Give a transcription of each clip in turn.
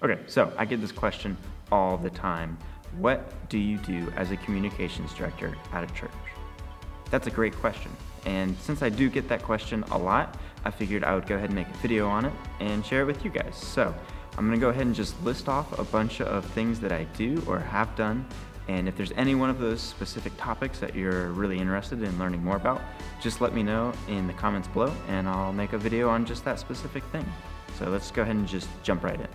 Okay, so I get this question all the time. What do you do as a communications director at a church? That's a great question. And since I do get that question a lot, I figured I would go ahead and make a video on it and share it with you guys. So I'm going to go ahead and just list off a bunch of things that I do or have done. And if there's any one of those specific topics that you're really interested in learning more about, just let me know in the comments below and I'll make a video on just that specific thing. So let's go ahead and just jump right in.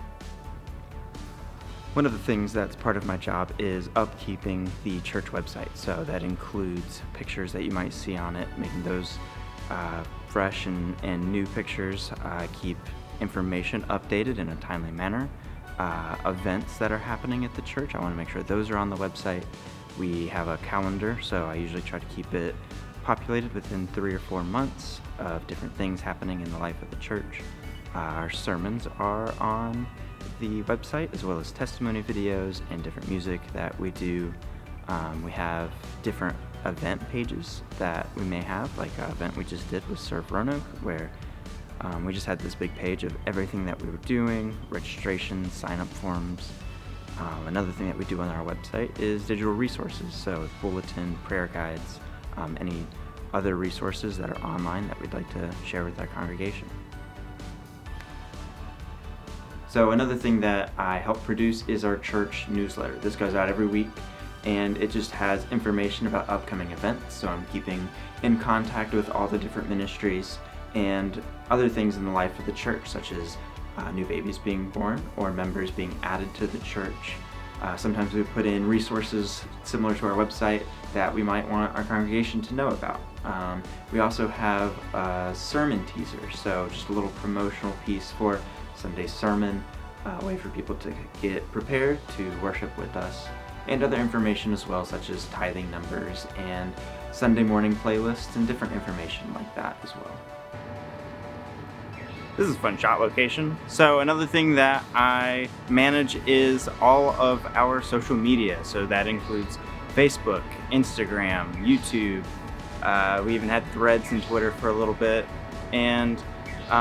One of the things that's part of my job is upkeeping the church website. So that includes pictures that you might see on it, making those fresh and new pictures, keep information updated in a timely manner. Events that are happening at the church, I want to make sure those are on the website. We have a calendar, so I usually try to keep it populated within 3 or 4 months of different things happening in the life of the church. Our sermons are on the website, as well as testimony videos and different music that we do. We have different event pages that we may have, like an event we just did with Serve Roanoke, where we just had this big page of everything that we were doing, registration, sign-up forms. Another thing that we do on our website is digital resources, so bulletin, prayer guides, any other resources that are online that we'd like to share with our congregation. So another thing that I help produce is our church newsletter. This goes out every week and it just has information about upcoming events. So I'm keeping in contact with all the different ministries and other things in the life of the church, such as new babies being born or members being added to the church. Sometimes we put in resources similar to our website that we might want our congregation to know about. We also have a sermon teaser, so just a little promotional piece for Sunday's sermon, a way for people to get prepared to worship with us, and other information as well, such as tithing numbers and Sunday morning playlists and different information like that as well. This is a fun shot location. So another thing that I manage is all of our social media. So that includes Facebook, Instagram, YouTube. We even had Threads and Twitter for a little bit. And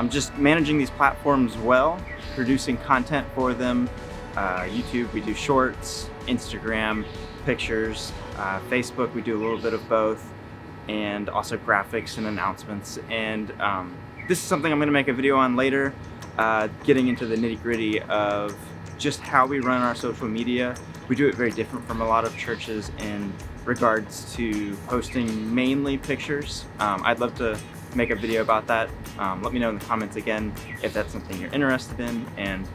just managing these platforms well, producing content for them. YouTube, we do shorts, Instagram, pictures, Facebook, we do a little bit of both, and also graphics and announcements. And this is something I'm going to make a video on later, getting into the nitty-gritty of just how we run our social media. We do it very different from a lot of churches in regards to posting mainly pictures. I'd love to make a video about that. Let me know in the comments again if that's something you're interested in, and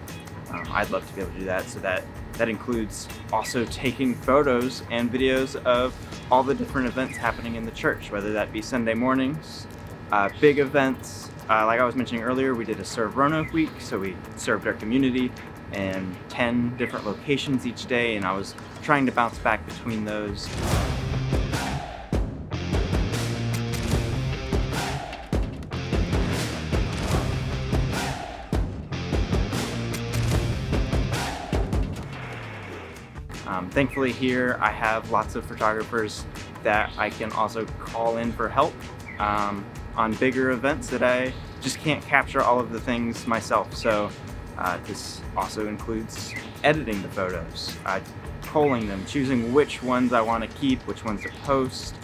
I'd love to be able to do that. So that includes also taking photos and videos of all the different events happening in the church, whether that be Sunday mornings, big events. Like I was mentioning earlier, we did a Serve Roanoke week, so we served our community in 10 different locations each day, and I was trying to bounce back between those. Thankfully here I have lots of photographers that I can also call in for help on bigger events that I just can't capture all of the things myself. So this also includes editing the photos, culling them, choosing which ones I want to keep, which ones to post,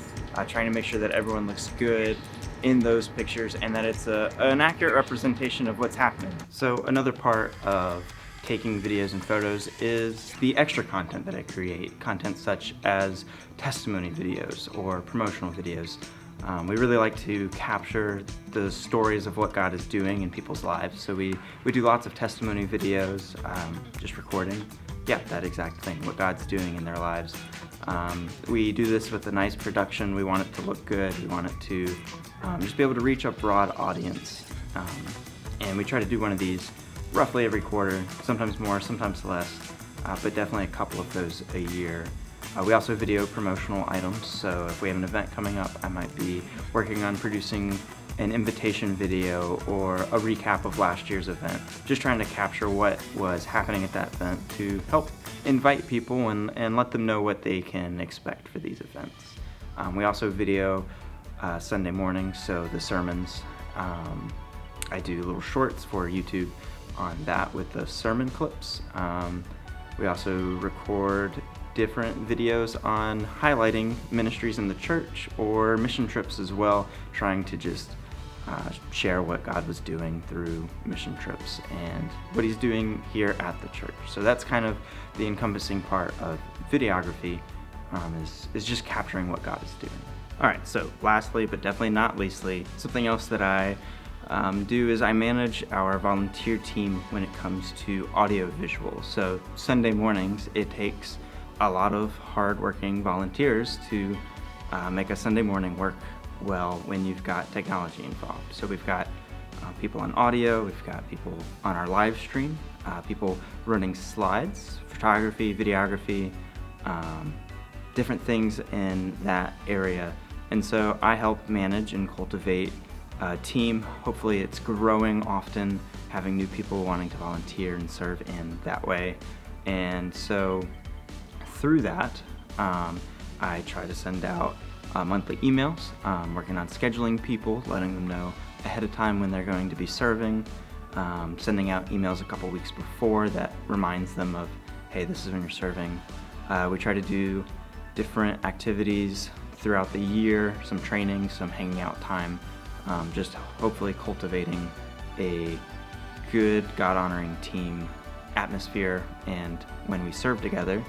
trying to make sure that everyone looks good in those pictures and that it's an accurate representation of what's happening. So another part of taking videos and photos is the extra content that I create, content such as testimony videos or promotional videos. We really like to capture the stories of what God is doing in people's lives, so we do lots of testimony videos, just recording, that exact thing, what God's doing in their lives. We do this with a nice production. We want it to look good. We want it to just be able to reach a broad audience, and we try to do one of these roughly every quarter, sometimes more, sometimes less, but definitely a couple of those a year. We also video promotional items, so if we have an event coming up, I might be working on producing an invitation video or a recap of last year's event, just trying to capture what was happening at that event to help invite people and let them know what they can expect for these events. We also video Sunday morning, so the sermons. I do little shorts for YouTube on that with the sermon clips. We also record different videos on highlighting ministries in the church or mission trips as well, trying to just share what God was doing through mission trips and what he's doing here at the church. So that's kind of the encompassing part of videography, is just capturing what God is doing. All right, so lastly, but definitely not leastly, something else that I do is I manage our volunteer team when it comes to audio visuals. So Sunday mornings, it takes a lot of hardworking volunteers to make a Sunday morning work well when you've got technology involved. So we've got people on audio, we've got people on our live stream, people running slides, photography, videography, different things in that area. And so I help manage and cultivate a team. Hopefully it's growing often, having new people wanting to volunteer and serve in that way. And so through that, I try to send out monthly emails, working on scheduling people, letting them know ahead of time when they're going to be serving, sending out emails a couple weeks before that reminds them of, hey, this is when you're serving. We try to do different activities throughout the year, some training, some hanging out time, just hopefully cultivating a good, God-honoring team atmosphere, and when we serve together,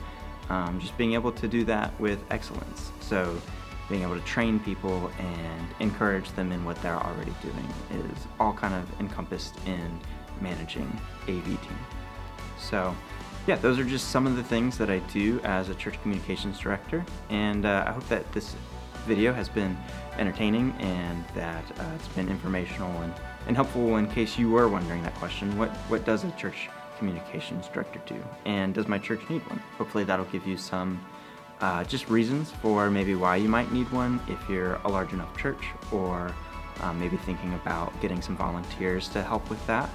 just being able to do that with excellence. So being able to train people and encourage them in what they're already doing is all kind of encompassed in managing AV team. So yeah, those are just some of the things that I do as a church communications director, and I hope that this video has been entertaining and that it's been informational and helpful in case you were wondering that question, what does a church communications director do, and does my church need one? Hopefully that'll give you some just reasons for maybe why you might need one if you're a large enough church, or maybe thinking about getting some volunteers to help with that.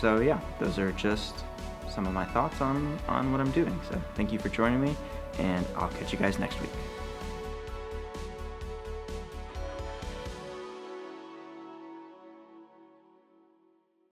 So yeah, those are just some of my thoughts on what I'm doing. So thank you for joining me, and I'll catch you guys next week.